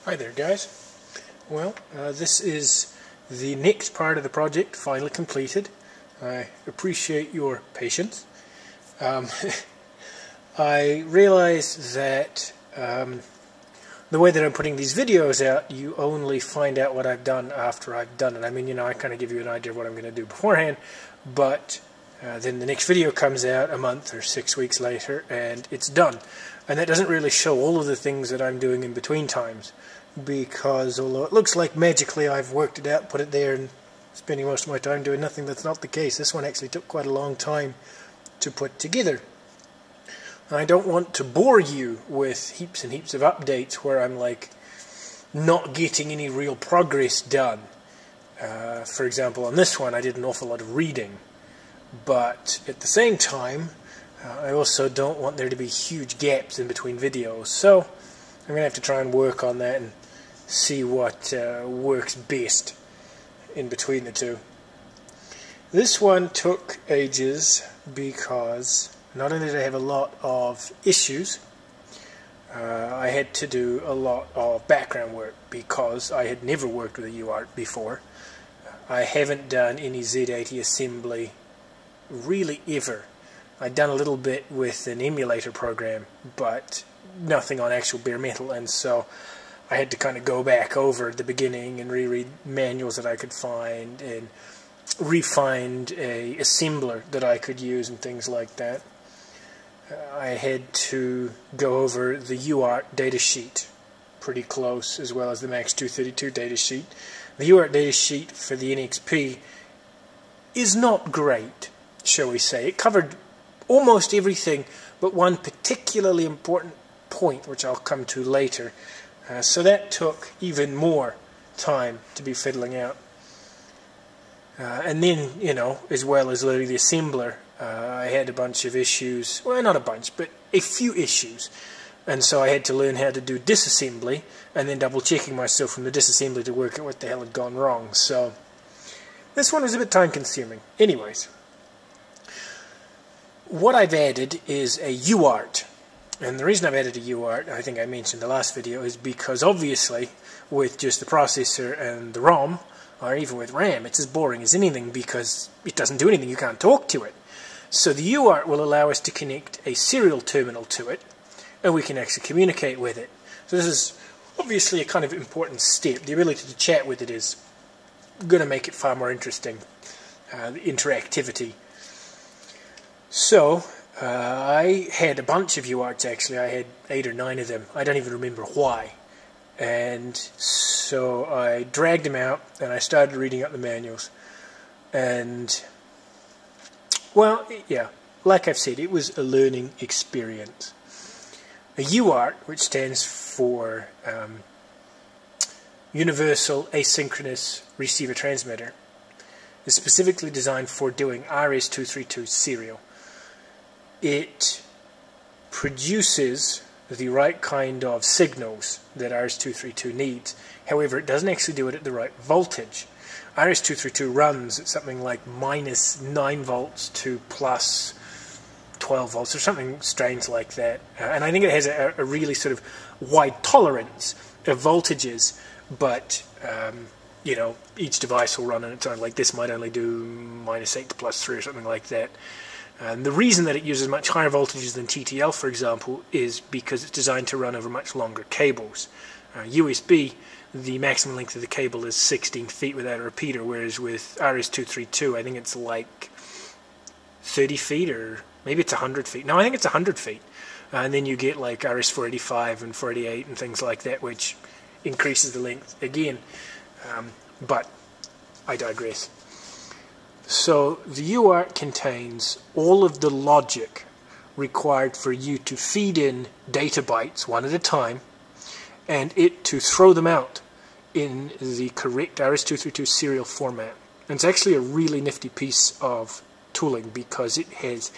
Hi there guys. Well, this is the next part of the project finally completed. I appreciate your patience. I realize that the way that I'm putting these videos out, you only find out what I've done after I've done it. I mean, I kind of give you an idea of what I'm going to do beforehand, but then the next video comes out a month or 6 weeks later and it's done. And that doesn't really show all of the things that I'm doing in between times, because although it looks like magically I've worked it out, put it there, and spending most of my time doing nothing, that's not the case. This one actually took quite a long time to put together. I don't want to bore you with heaps and heaps of updates where I'm like not getting any real progress done. For example, on this one I did an awful lot of reading, but at the same time I also don't want there to be huge gaps in between videos, so I'm going to have to try and work on that and see what works best in between the two. This one took ages because not only did I have a lot of issues, I had to do a lot of background work because I had never worked with a UART before. I haven't done any Z80 assembly really ever. I'd done a little bit with an emulator program, but nothing on actual bare metal, and so I had to kind of go back over the beginning and reread manuals that I could find and re-find a assembler that I could use and things like that. I had to go over the UART datasheet pretty close, as well as the Max 232 datasheet. The UART datasheet for the NXP is not great, shall we say. It covered almost everything but one particularly important point, which I'll come to later. So that took even more time to be fiddling out. And then, as well as learning the assembler, I had a bunch of issues. Well, not a bunch, but a few issues. And so I had to learn how to do disassembly, and then double-checking myself from the disassembly to work out what the hell had gone wrong. So this one was a bit time-consuming. Anyways, what I've added is a UART. And the reason I've added a UART, I think I mentioned in the last video, is because obviously with just the processor and the ROM, or even with RAM, it's as boring as anything because it doesn't do anything, you can't talk to it. So the UART will allow us to connect a serial terminal to it, and we can actually communicate with it. So this is obviously a kind of important step. The ability to chat with it is going to make it far more interesting, the interactivity. So I had a bunch of UARTs actually. I had 8 or 9 of them. I don't even remember why. And so I dragged them out and I started reading up the manuals. And, well, yeah, like I've said, it was a learning experience. A UART, which stands for Universal Asynchronous Receiver Transmitter, is specifically designed for doing RS-232 serial. It produces the right kind of signals that RS-232 needs. However, it doesn't actually do it at the right voltage. RS-232 runs at something like -9 volts to plus 12 volts or something strange like that. And I think it has a really sort of wide tolerance of voltages, but each device will run on its own. Like this might only do -8 to +3 or something like that. And the reason that it uses much higher voltages than TTL, for example, is because it's designed to run over much longer cables. USB, the maximum length of the cable is 16 feet without a repeater, whereas with RS-232, I think it's like 30 feet, or maybe it's 100 feet. No, I think it's 100 feet. And then you get like RS-485 and 488 and things like that, which increases the length again. But I digress. So the UART contains all of the logic required for you to feed in data bytes one at a time, and it to throw them out in the correct RS-232 serial format. And it's actually a really nifty piece of tooling because it has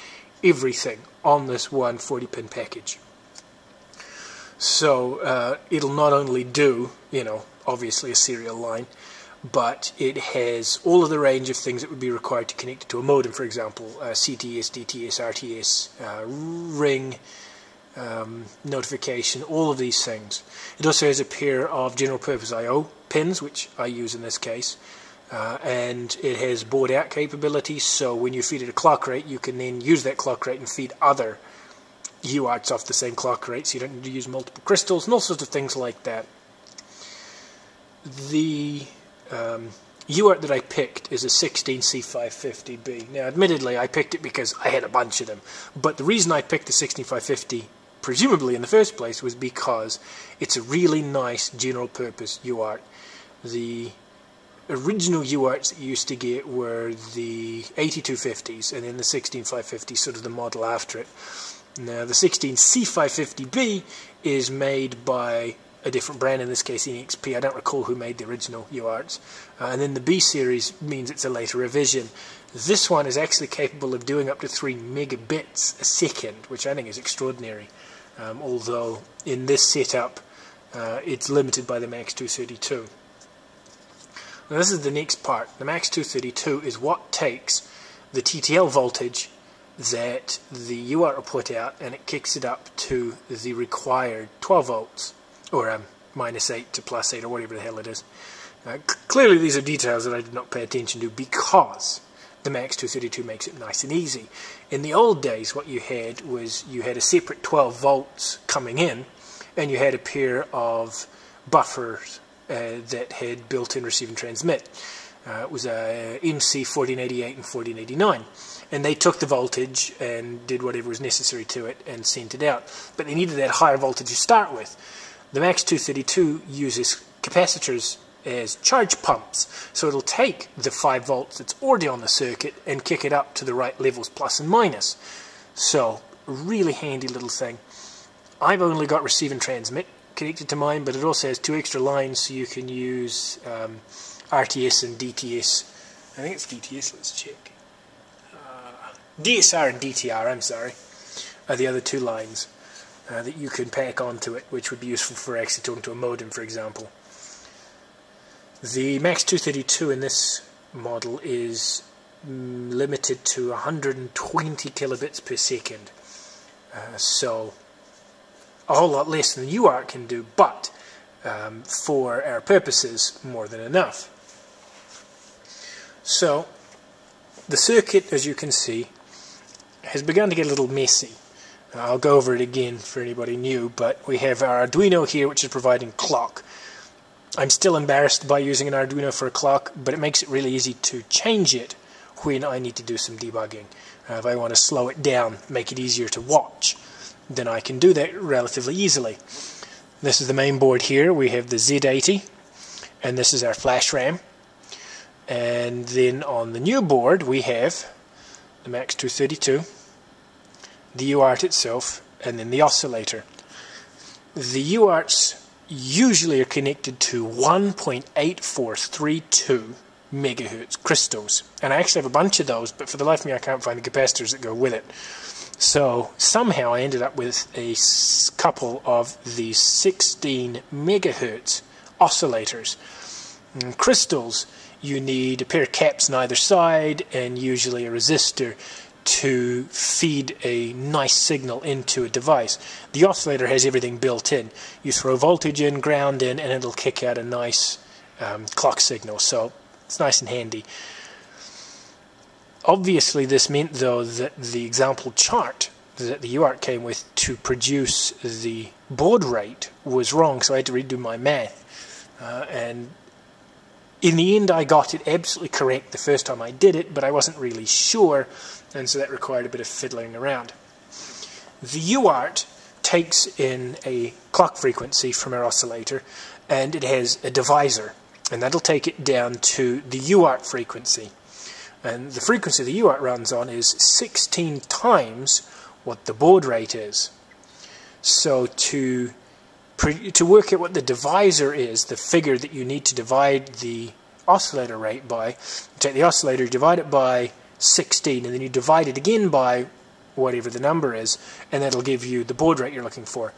everything on this one 40-pin package. So it'll not only do, obviously a serial line, but it has all of the range of things that would be required to connect it to a modem, for example, CTS, DTS, RTS, ring, notification, all of these things. It also has a pair of general purpose I/O pins, which I use in this case, and it has board out capabilities, so when you feed it a clock rate you can then use that clock rate and feed other UARTs off the same clock rate, so you don't need to use multiple crystals and all sorts of things like that. The UART that I picked is a 16C550B. Now admittedly I picked it because I had a bunch of them, but the reason I picked the 16550 presumably in the first place was because it's a really nice general purpose UART. The original UARTs that you used to get were the 8250s and then the 16550, sort of the model after it. Now the 16C550B is made by a different brand, in this case NXP. I don't recall who made the original UARTs. And then the B series means it's a later revision. This one is actually capable of doing up to 3 megabits a second, which I think is extraordinary. Although in this setup it's limited by the MAX 232. Now this is the next part. The MAX 232 is what takes the TTL voltage that the UART will put out and it kicks it up to the required 12 volts, or -8 to +8, or whatever the hell it is. Clearly these are details that I did not pay attention to because the MAX 232 makes it nice and easy. In the old days what you had was you had a separate 12 volts coming in and you had a pair of buffers that had built-in receive and transmit. It was a MC 1488 and 1489, and they took the voltage and did whatever was necessary to it and sent it out, but they needed that higher voltage to start with. The MAX 232 uses capacitors as charge pumps, so it'll take the 5 volts that's already on the circuit and kick it up to the right levels, plus and minus. So a really handy little thing. I've only got receive and transmit connected to mine, but it also has 2 extra lines, so you can use RTS and DTS. I think it's DTS, let's check. DSR and DTR, I'm sorry, are the other 2 lines that you can pack onto it, which would be useful for actually talking to a modem, for example. The MAX 232 in this model is limited to 120 kilobits per second, so a whole lot less than the UART can do, but for our purposes, more than enough. So the circuit, as you can see, has begun to get a little messy. I'll go over it again for anybody new, but we have our Arduino here, which is providing clock. I'm still embarrassed by using an Arduino for a clock, but it makes it really easy to change it when I need to do some debugging. If I want to slow it down, make it easier to watch, then I can do that relatively easily. This is the main board here. We have the Z80, and this is our flash RAM. And then on the new board we have the MAX 232, the UART itself, and then the oscillator. The UARTs usually are connected to 1.8432 megahertz crystals, and I actually have a bunch of those, but for the life of me I can't find the capacitors that go with it. So somehow I ended up with a couple of these 16 megahertz oscillators. And crystals, you need a pair of caps on either side and usually a resistor to feed a nice signal into a device. The oscillator has everything built in. You throw voltage in, ground in, and it'll kick out a nice clock signal, so it's nice and handy. Obviously this meant though that the example chart that the UART came with to produce the baud rate was wrong, so I had to redo my math. And in the end I got it absolutely correct the first time I did it, but I wasn't really sure, and so that required a bit of fiddling around. The UART takes in a clock frequency from our oscillator, and it has a divisor, and that'll take it down to the UART frequency. And the frequency the UART runs on is 16 times what the baud rate is. So to work out what the divisor is, the figure that you need to divide the oscillator rate by, you take the oscillator, divide it by 16, and then you divide it again by whatever the number is, and that'll give you the baud rate you're looking for.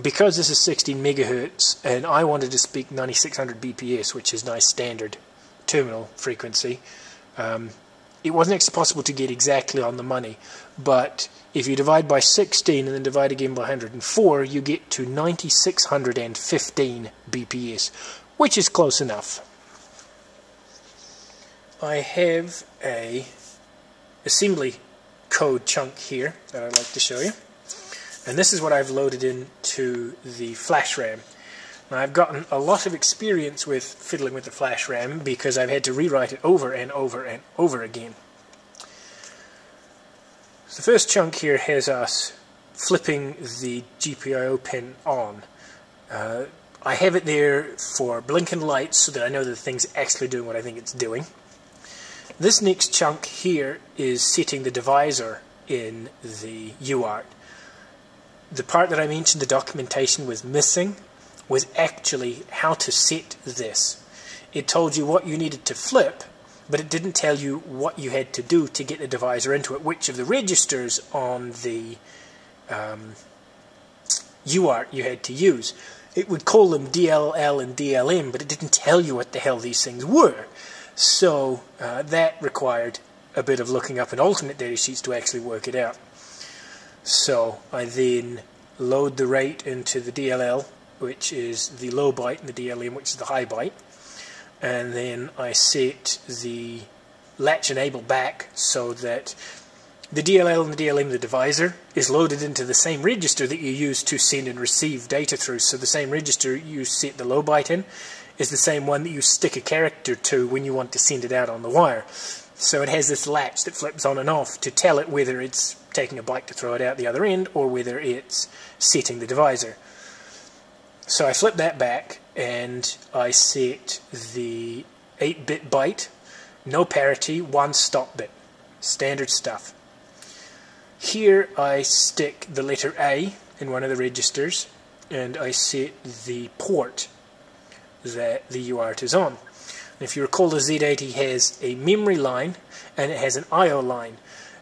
Because this is 16 megahertz, and I wanted to speak 9600 BPS, which is nice standard terminal frequency, it wasn't actually possible to get exactly on the money, but If you divide by 16 and then divide again by 104, you get to 9615 BPS, which is close enough. I have a assembly code chunk here that I'd like to show you. And this is what I've loaded into the flash RAM. Now, I've gotten a lot of experience with fiddling with the flash RAM because I've had to rewrite it over and over and over again. So the first chunk here has us flipping the GPIO pin on. I have it there for blinking lights so that I know that the thing's actually doing what I think it's doing. This next chunk here is setting the divisor in the UART. The part that I mentioned the documentation was missing was actually how to set this. It told you what you needed to flip, but it didn't tell you what you had to do to get the divisor into it, which of the registers on the UART you had to use. It would call them DLL and DLM, but it didn't tell you what the hell these things were. So that required a bit of looking up in alternate data sheets to actually work it out. So I then load the rate into the DLL, which is the low byte, and the DLM, which is the high byte. And then I set the latch enable back so that the DLL and the DLM, the divisor, is loaded into the same register that you use to send and receive data through. So the same register you set the low byte in is the same one that you stick a character to when you want to send it out on the wire. So it has this latch that flips on and off to tell it whether it's taking a byte to throw it out the other end or whether it's setting the divisor. So I flip that back and I set the 8-bit byte, no parity, 1 stop bit. Standard stuff. Here I stick the letter A in one of the registers and I set the port that the UART is on. If you recall, the Z80 has a memory line and it has an I/O line,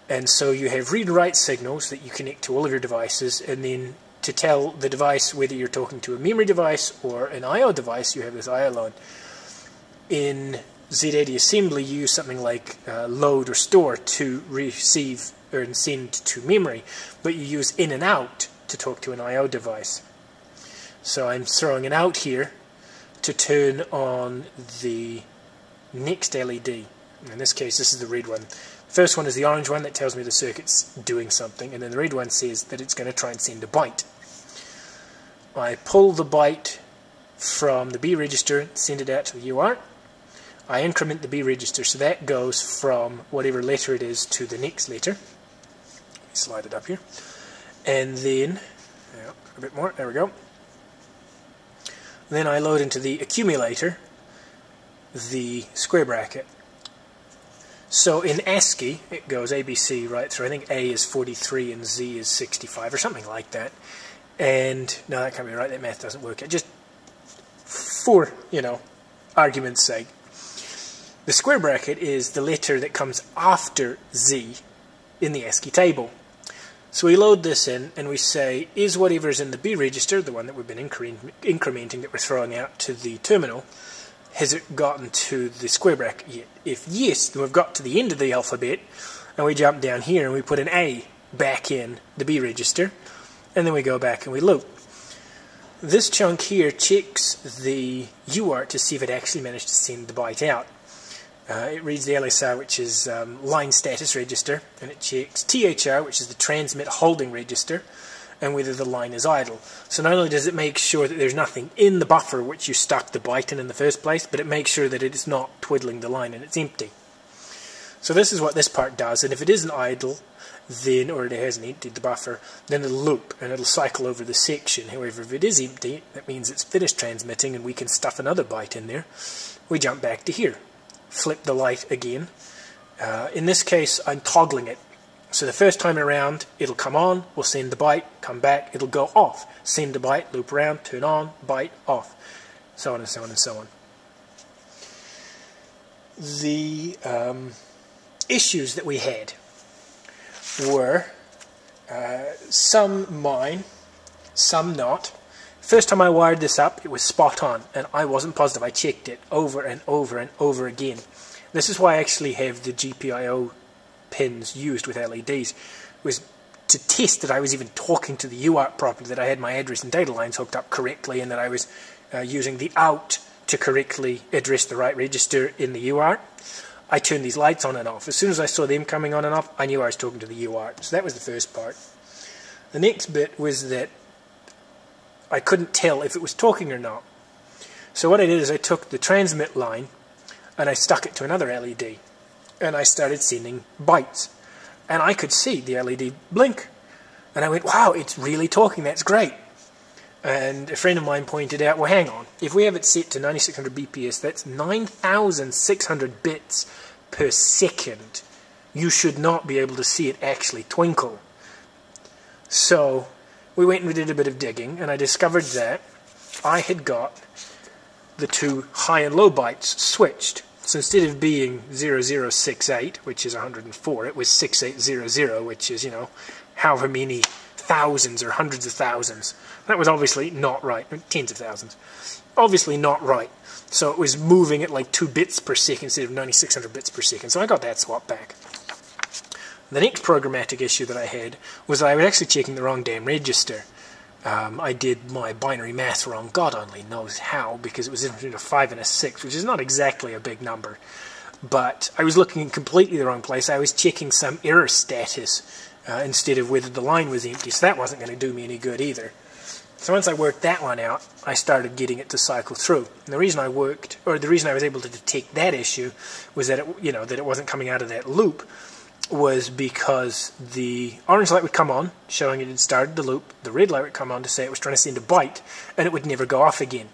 and so you have read and write signals that you connect to all of your devices, and then to tell the device whether you're talking to a memory device or an I/O device, you have this I/O line. In Z80 assembly, you use something like load or store to receive or send to memory, but you use in and out to talk to an I/O device. So I'm throwing an out here to turn on the next LED. In this case, this is the red one. The first one is the orange one that tells me the circuit's doing something, and then the red one says that it's going to try and send a byte. I pull the byte from the B register, send it out to the UART. I increment the B register, so that goes from whatever letter it is to the next letter. Slide it up here. And then, a bit more, there we go. Then I load into the accumulator the square bracket. So in ASCII, it goes ABC right through. I think A is 43 and Z is 65 or something like that. And, no, that can't be right. That math doesn't work. Just for, argument's sake. The square bracket is the letter that comes after Z in the ASCII table. So we load this in and we say, is whatever's in the B register, the one that we've been incrementing that we're throwing out to the terminal, has it gotten to the square bracket yet? If yes, then we've got to the end of the alphabet, and we jump down here and we put an A back in the B register, and then we go back and we loop. This chunk here checks the UART to see if it actually managed to send the byte out. It reads the LSR, which is line status register, and it checks THR, which is the transmit holding register, and whether the line is idle. So not only does it make sure that there's nothing in the buffer which you stuck the byte in the first place, but it makes sure that it's not twiddling the line and it's empty. So this is what this part does, and if it isn't idle, then, or it hasn't emptied the buffer, then it'll loop and it'll cycle over the section. However, if it is empty, that means it's finished transmitting and we can stuff another byte in there. We jump back to here. Flip the light again. In this case, I'm toggling it. So the first time around, it'll come on, we'll send the byte, come back, it'll go off. Send the byte, loop around, turn on, byte, off. So on and so on and so on. The issues that we had were some mine, some not. First time I wired this up, it was spot on, and I wasn't positive. I checked it over and over and over again. This is why I actually have the GPIO pins used with LEDs. It was to test that I was even talking to the UART properly, that I had my address and data lines hooked up correctly, and that I was using the out to correctly address the right register in the UART, I turned these lights on and off. As soon as I saw them coming on and off, I knew I was talking to the UART. So that was the first part. The next bit was that I couldn't tell if it was talking or not. So what I did is I took the transmit line and I stuck it to another LED, and I started sending bytes. And I could see the LED blink. And I went, wow, it's really talking, that's great. And a friend of mine pointed out, well, hang on, if we have it set to 9600 BPS, that's 9,600 bits per second. You should not be able to see it actually twinkle. So we went and we did a bit of digging, and I discovered that I had got the two high and low bytes switched. So instead of being 0068, which is 104, it was 6800, which is, you know, however many thousands or hundreds of thousands. That was obviously not right. Tens of thousands. Obviously not right. So it was moving at like 2 bits per second instead of 9600 bits per second. So I got that swapped back. The next programmatic issue that I had was that I was actually checking the wrong damn register. I did my binary math wrong, God only knows how, because it was in between a 5 and a 6, which is not exactly a big number. But I was looking in completely the wrong place. I was checking some error status instead of whether the line was empty, so that wasn't going to do me any good either. So once I worked that one out, I started getting it to cycle through. And the reason I was able to detect that issue was that it wasn't coming out of that loop, was because the orange light would come on, showing it had started the loop. The red light would come on to say it was trying to send a byte, and it would never go off again.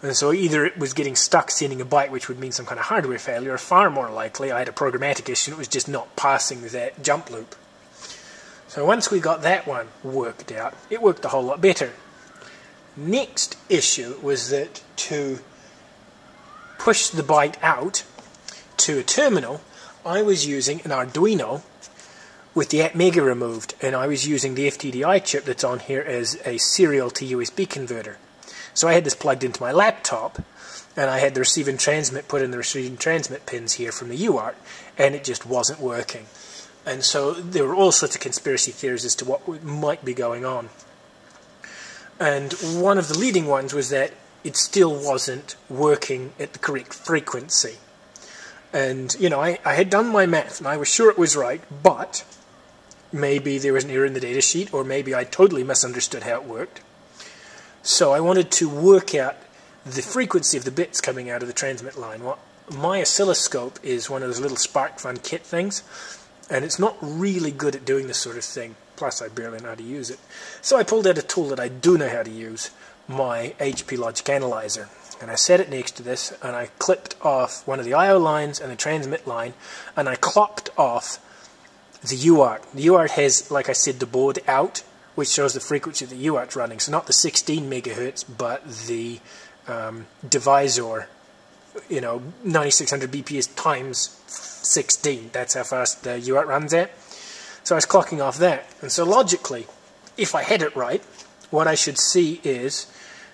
And so either it was getting stuck sending a byte, which would mean some kind of hardware failure, or far more likely I had a programmatic issue and it was just not passing that jump loop. So once we got that one worked out, it worked a whole lot better. Next issue was that to push the byte out to a terminal, I was using an Arduino with the Atmega removed, and I was using the FTDI chip that's on here as a serial to USB converter. So I had this plugged into my laptop, and I had the receive and transmit put in the receive and transmit pins here from the UART, and it just wasn't working. And so there were all sorts of conspiracy theories as to what might be going on. And one of the leading ones was that it still wasn't working at the correct frequency. And, you know, I had done my math, and I was sure it was right, but maybe there was an error in the data sheet, or maybe I totally misunderstood how it worked. So I wanted to work out the frequency of the bits coming out of the transmit line. Well, my oscilloscope is one of those little SparkFun kit things, and it's not really good at doing this sort of thing. Plus, I barely know how to use it. So I pulled out a tool that I do know how to use, my HP Logic Analyzer. And I set it next to this, and I clipped off one of the I/O lines and the transmit line, and I clocked off the UART. The UART has, like I said, the board out, which shows the frequency the UART's running. So not the 16 megahertz, but the divisor, 9600 BPS times 16. That's how fast the UART runs at. So I was clocking off that. And so logically, if I had it right, what I should see is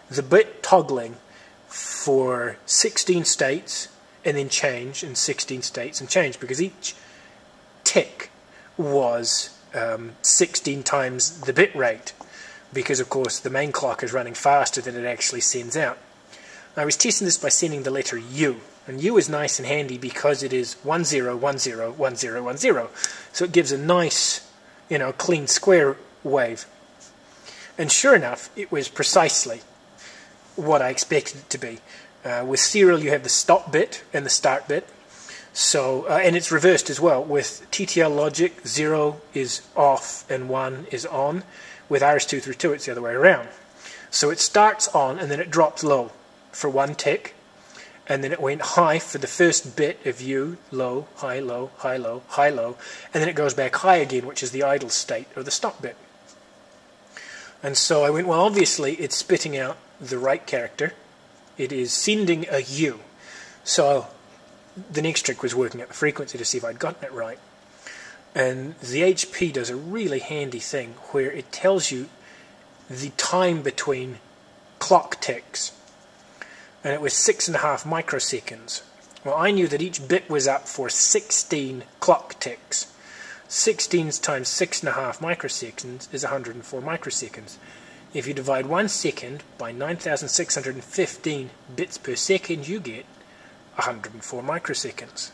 the bit toggling for 16 states and then change, and 16 states and change, because each tick was 16 times the bit rate, because of course the main clock is running faster than it actually sends out. I was testing this by sending the letter U, and U is nice and handy because it is 10101010, so it gives a nice, clean square wave. And sure enough, it was precisely what I expected it to be. With serial, you have the stop bit and the start bit. So, and it's reversed as well. With TTL logic, 0 is off and 1 is on. With RS-232, it's the other way around. So it starts on and then it drops low for 1 tick. And then it went high for the first bit of U, low, high, low, high, low, high, low. And then it goes back high again, which is the idle state, or the stop bit. And so I went, well, obviously it's spitting out the right character. It is sending a U. So the next trick was working out the frequency to see if I'd gotten it right. And the HP does a really handy thing where it tells you the time between clock ticks. And it was 6.5 microseconds. Well, I knew that each bit was up for 16 clock ticks. 16 times 6.5 microseconds is 104 microseconds. If you divide 1 second by 9,615 bits per second, you get 104 microseconds.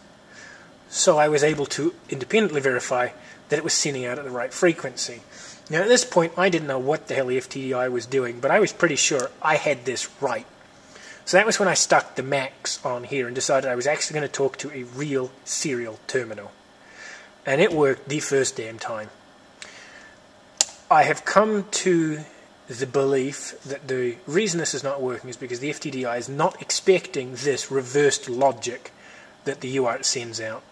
So I was able to independently verify that it was sending out at the right frequency. Now at this point I didn't know what the hell the FTDI was doing, but I was pretty sure I had this right. So that was when I stuck the Macs on here and decided I was actually going to talk to a real serial terminal. And it worked the first damn time. I have come to the belief that the reason this is not working is because the FTDI is not expecting this reversed logic that the UART sends out.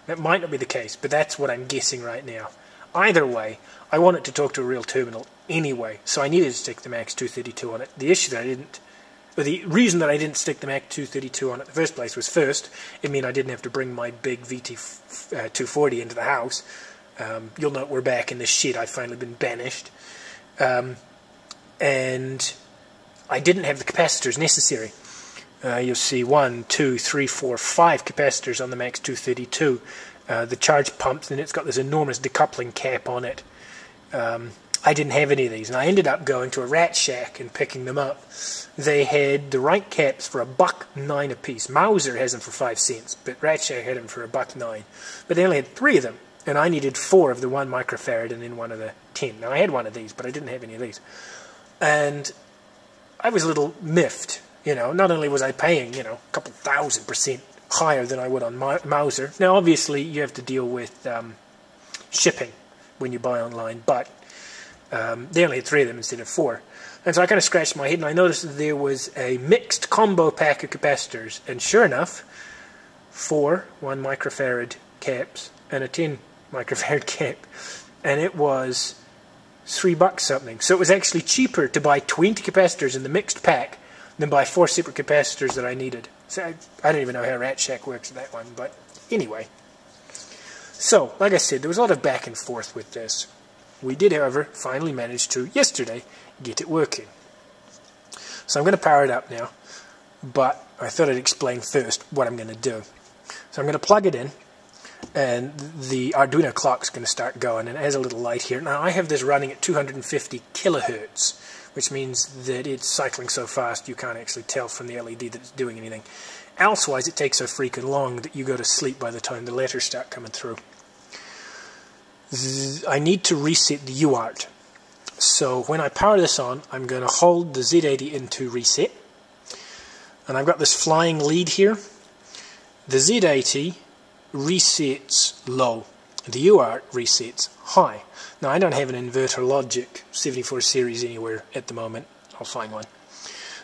That might not be the case, but that's what I'm guessing right now. Either way, I want it to talk to a real terminal anyway, so I needed to stick the MAX 232 on it. The reason that I didn't stick the MAX 232 on it in the first place was, first, it meant I didn't have to bring my big VT240 into the house. You'll note we're back in the shed. I've finally been banished. And I didn't have the capacitors necessary. You'll see 1, 2, 3, 4, 5 capacitors on the MAX 232. The charge pumps, and it's got this enormous decoupling cap on it. I didn't have any of these, and I ended up going to a Rat Shack and picking them up. They had the right caps for $1.09 a piece. Mauser has them for 5 cents, but Rat Shack had them for $1.09. But they only had 3 of them, and I needed 4 of the 1 microfarad and then 1 of the 10. Now I had 1 of these, but I didn't have any of these. And I was a little miffed. You know, not only was I paying, you know, a couple $1,000% higher than I would on Mauser. Now, obviously, you have to deal with shipping when you buy online, but they only had 3 of them instead of 4. And so I kind of scratched my head, and I noticed that there was a mixed combo pack of capacitors, and sure enough, 4 1 microfarad caps and a 10 microfarad cap, and it was $3 something. So it was actually cheaper to buy 20 capacitors in the mixed pack than buy 4 separate capacitors that I needed. So I don't even know how Rat Shack works with that one, but anyway. So, like I said, there was a lot of back and forth with this. We did, however, finally manage to, yesterday, get it working. So I'm going to power it up now, but I thought I'd explain first what I'm going to do. So I'm going to plug it in, and the Arduino clock's going to start going, and it has a little light here. Now I have this running at 250 kilohertz, which means that it's cycling so fast you can't actually tell from the LED that it's doing anything. Elsewise, it takes so freaking long that you go to sleep by the time the letters start coming through. I need to reset the UART. So when I power this on, I'm going to hold the Z80 into reset. And I've got this flying lead here. The Z80 resets low. The UART resets high. Now I don't have an inverter logic 74 series anywhere at the moment. I'll find one.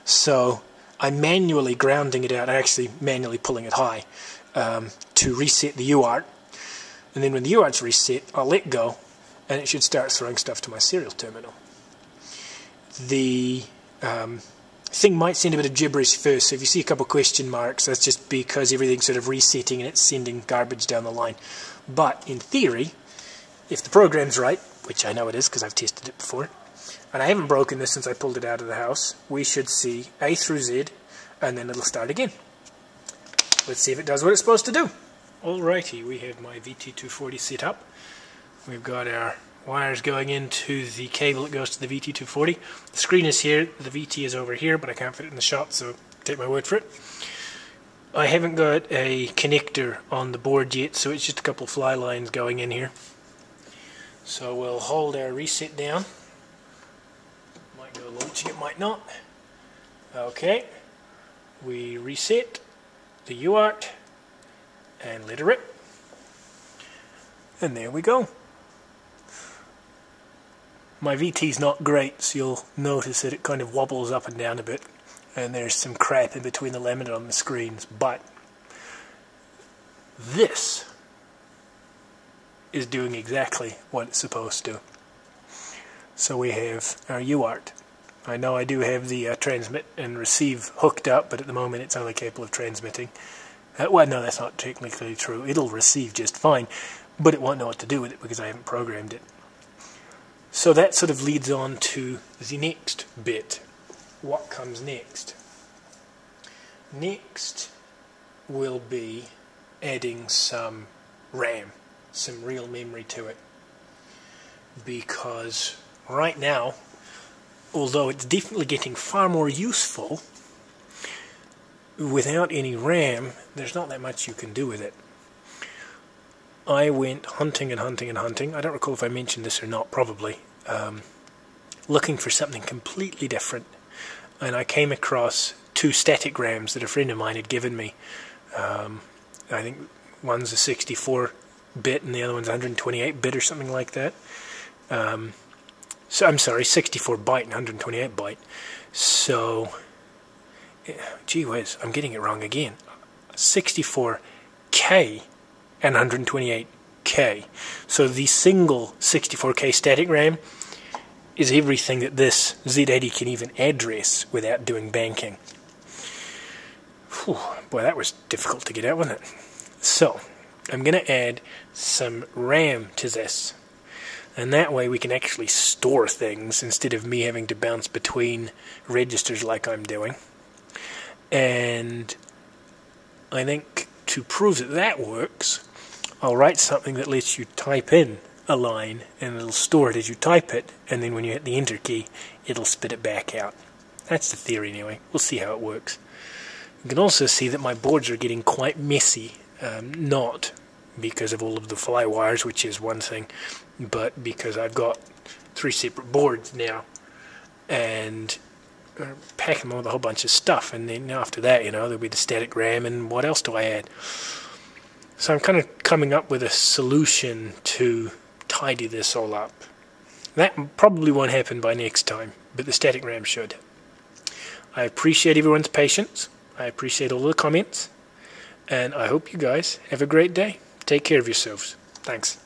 So I'm manually grounding it out, actually manually pulling it high to reset the UART. And then when the UART's reset, I'll let go, and it should start throwing stuff to my serial terminal. The thing might send a bit of gibberish first, so if you see a couple question marks, that's just because everything's sort of resetting and it's sending garbage down the line. But in theory, if the program's right, which I know it is because I've tested it before, and I haven't broken this since I pulled it out of the house, we should see A through Z, and then it'll start again. Let's see if it does what it's supposed to do. Alrighty, we have my VT240 set up. We've got our wires going into the cable that goes to the VT240. The screen is here, the VT is over here, but I can't fit it in the shot, so take my word for it. I haven't got a connector on the board yet, so it's just a couple fly lines going in here. So we'll hold our reset down. Might go launching, it might not. Okay, we reset the UART and let it rip. And there we go. My VT's not great, so you'll notice that it kind of wobbles up and down a bit, and there's some crap in between the laminate on the screens, but this is doing exactly what it's supposed to. So we have our UART. I know I do have the transmit and receive hooked up, but at the moment it's only capable of transmitting. Well, no, that's not technically true. It'll receive just fine, but it won't know what to do with it because I haven't programmed it. So that sort of leads on to the next bit. What comes next? Next will be adding some RAM. some real memory to it. Because right now, although it's definitely getting far more useful, without any RAM, there's not that much you can do with it. I went hunting and hunting and hunting. I don't recall if I mentioned this or not, probably. Looking for something completely different. And I came across 2 static RAMs that a friend of mine had given me. I think one's a 64-bit and the other one's 128-bit or something like that. So I'm sorry, 64-byte and 128-byte. So, gee whiz, I'm getting it wrong again. 64K and 128K. So the single 64K static RAM is everything that this Z80 can even address without doing banking. Whew, boy, that was difficult to get out, wasn't it? So, I'm going to add some RAM to this. And that way we can actually store things instead of me having to bounce between registers like I'm doing. And I think to prove that that works, I'll write something that lets you type in a line and it'll store it as you type it, and then when you hit the enter key it'll spit it back out. That's the theory anyway. We'll see how it works. You can also see that my boards are getting quite messy, not because of all of the fly wires, which is one thing, but because I've got 3 separate boards now and packing them with a whole bunch of stuff, and then after that, you know, there'll be the static RAM, and what else do I add? So I'm kind of coming up with a solution to tidy this all up. That probably won't happen by next time, but the static RAM should. I appreciate everyone's patience. I appreciate all the comments, and I hope you guys have a great day. Take care of yourselves. Thanks.